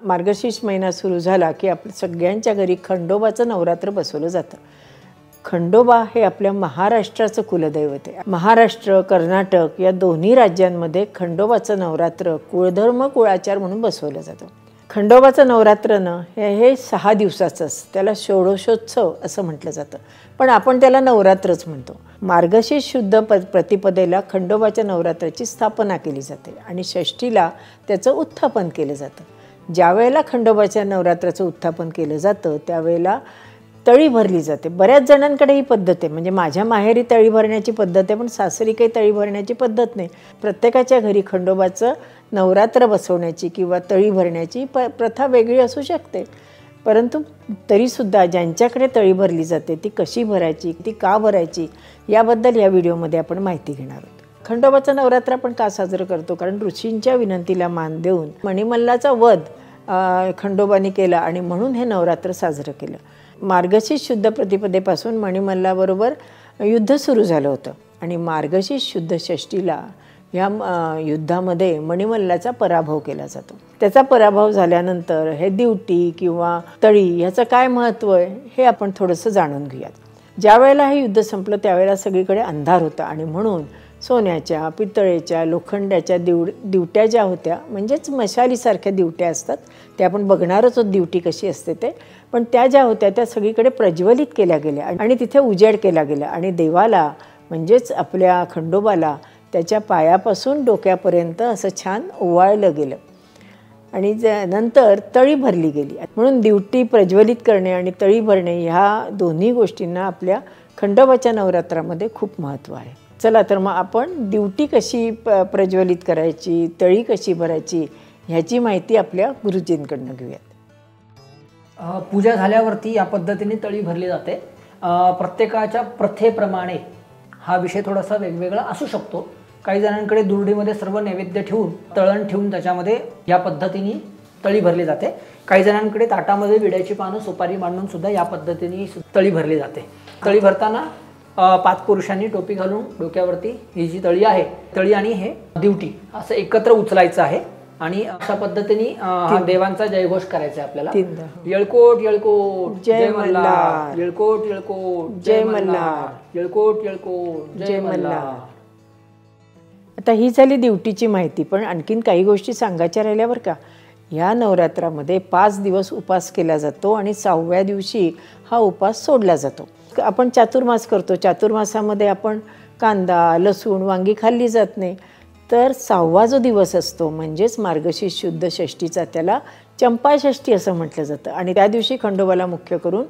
मार्गशीर्ष महिना सुरू झाला की आपल्या सगळ्यांच्या घरी खंडोबाचं नवरात्र बसवलं जातं। खंडोबा हे आपल्या महाराष्ट्राचं कुलदैवत आहे। महाराष्ट्र कर्नाटक या दोन्ही राज्यांमध्ये खंडोबाचं नवरात्र कुळधर्म कुळाचार म्हणून बसवलं जातं। खंडोबाचं नवरात्र हे 6 दिवसाचं असतं, त्याला षोडशोत्सव असं म्हटलं जातं, पण आपण त्याला नवरात्रच म्हणतो। मार्गशीर्ष शुद्ध प्रतिपदेला खंडोबाच्या नवरात्राची स्थापना केली जाते आणि षष्ठीला त्याचं उत्थापन केलं जातं। ज्या वेळेला खंडोबाच्या नवरात्राचं उत्थापन केलं जातं त्यावेळेला तळी भरली जाते। बऱ्याच जणांकडे ही पद्धत आहे, म्हणजे माझ्या माहेरी तळी भरण्याची पद्धत आहे, पण सासरी काही तळी भरण्याची पद्धत नाही। प्रत्येकाच्या घरी खंडोबाचं नवरात्र बसवण्याची किंवा तळी भरण्याची प्रथा वेगळी असू शकते, परंतु तरीसुद्धा ज्यांच्याकडे तळी भरली जाते ती कशी भरायची, ती का भरायची याबद्दल या व्हिडिओमध्ये आपण माहिती घेणार आहोत। खंडोबाचं नवरात्र आपण का साजरं करतो? कारण ऋषींच्या विनंतीला मान देऊन मणिमल्लाचा वध खंडोबाने केला आणि म्हणून हे नवरात्र साजरं केलं। मार्गशीर्ष शुद्ध प्रतिपदेपासून मणिमल्लाबरोबर युद्ध सुरू झालं होतं आणि मार्गशीर्ष शुद्ध षष्ठीला या युद्धामध्ये मणिमल्लाचा पराभव केला जातो। त्याचा पराभव झाल्यानंतर हे दिवटी किंवा तळी ह्याचं काय महत्त्व आहे हे आपण थोडंसं जाणून घेऊयात। ज्या वेळेला हे युद्ध संपलं त्यावेळेला सगळीकडे अंधार होता आणि म्हणून सोन्याच्या, पितळेच्या, लोखंडाच्या दिवट्या ज्या होत्या, म्हणजेच मशालीसारख्या दिवट्या असतात, ते आपण बघणारच आहोत दिवटी कशी असते ते, पण त्या ज्या होत्या त्या सगळीकडे प्रज्वलित केल्या गेल्या आणि तिथे उजेड केला गेला आणि देवाला म्हणजेच आपल्या खंडोबाला त्याच्या पायापासून डोक्यापर्यंत असं छान ओवाळलं गेलं आणि नंतर तळी भरली गेली। म्हणून दिवटी प्रज्वलित करणे आणि तळी भरणे ह्या दोन्ही गोष्टींना आपल्या खंडोबाच्या नवरात्रामध्ये खूप महत्त्व आहे। चला तर मग आपण दिवटी कशी प्रज्वलित करायची, तळी कशी भरायची ह्याची माहिती आपल्या गुरुजींकडनं घेऊयात। पूजा झाल्यावरती या पद्धतीने तळी भरली जाते। प्रत्येकाच्या प्रथेप्रमाणे हा विषय थोडासा वेगवेगळा असू शकतो। काही जणांकडे दुर्डीमध्ये सर्व नैवेद्य ठेवून तळण ठेवून त्याच्यामध्ये या पद्धतीने तळी भरली जाते। काही जणांकडे ताटामध्ये विड्याची पानं सुपारी मांडून सुद्धा या पद्धतीने तळी भरली जाते। तळी भरताना 5 पुरुषांनी टोपी घालून डोक्यावरती ही जी तळी आहे, तळी आणि हे दिवटी असं एकत्र उचलायचं आहे आणि अशा पद्धतीने देवांचा जयघोष करायचा आहे आपल्याला। येळकोट येळकोट जय मल्हार, येळकोट येळकोट जय मल्हार, येळकोट येळकोट जय मल्हार। आता ही झाली दिवटीची माहिती, पण आणखीन काही गोष्टी सांगायच्या राहिल्या बरं का। या नवरात्रामध्ये 5 दिवस उपास केला जातो आणि 6व्या दिवशी हा उपास सोडला जातो। आपण चातुर्मास करतो, चातुर्मासामध्ये आपण कांदा, लसूण, वांगी खाल्ली जात नाही, तर 6वा जो दिवस असतो म्हणजेच मार्गशीर्ष शुद्ध षष्ठीचा त्याला चंपाषष्ठी असं म्हटलं जातं आणि त्या दिवशी खंडोबाला मुख्य करून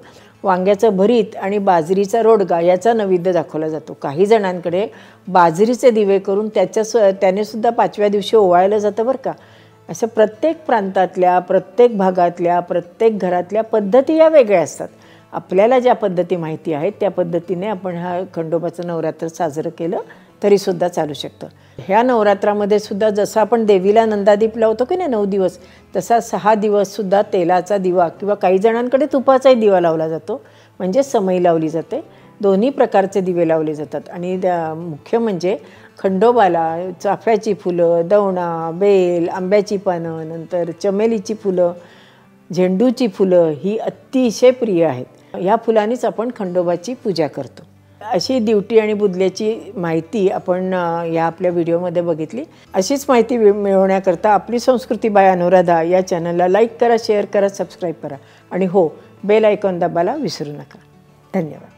वांग्याचं भरीत आणि बाजरीचा रोडगा याचा नैवेद्य दाखवला जातो। काही जणांकडे बाजरीचे दिवे करून त्याने सुद्धा 5व्या दिवशी ओवाळलं जातं बरं का। असं प्रत्येक प्रांतातल्या, प्रत्येक भागातल्या, प्रत्येक घरातल्या पद्धती या वेगळ्या असतात। आपल्याला ज्या पद्धती माहिती आहेत त्या पद्धतीने आपण हा खंडोबाचं नवरात्र साजरं केलं तरीसुद्धा चालू शकतं। ह्या नवरात्रामध्ये सुद्धा जसं आपण देवीला नंदादीप लावतो की नाही 9 दिवस, तसा 6 दिवससुद्धा तेलाचा दिवा किंवा काही जणांकडे तुपाचाही दिवा लावला जातो, म्हणजे समई लावली जाते। दोन्ही प्रकारचे दिवे लावले जातात आणि मुख्य म्हणजे खंडोबाला चाफ्याची फुलं, दवणा, बेल, आंब्याची पानं, नंतर चमेलीची फुलं, झेंडूची फुलं ही अतिशय प्रिय आहेत। ह्या फुलांनीच आपण खंडोबाची पूजा करतो। अशी दिवटी आणि बुदल्याची माहिती आपण या आपल्या व्हिडिओमध्ये बघितली। अशीच माहिती मिळवण्याकरता आपली संस्कृती बाय अनुराधा या चॅनलला लाईक करा, शेअर करा, सबस्क्राईब करा आणि हो, बेल आयकॉन दाबायला विसरू नका। धन्यवाद।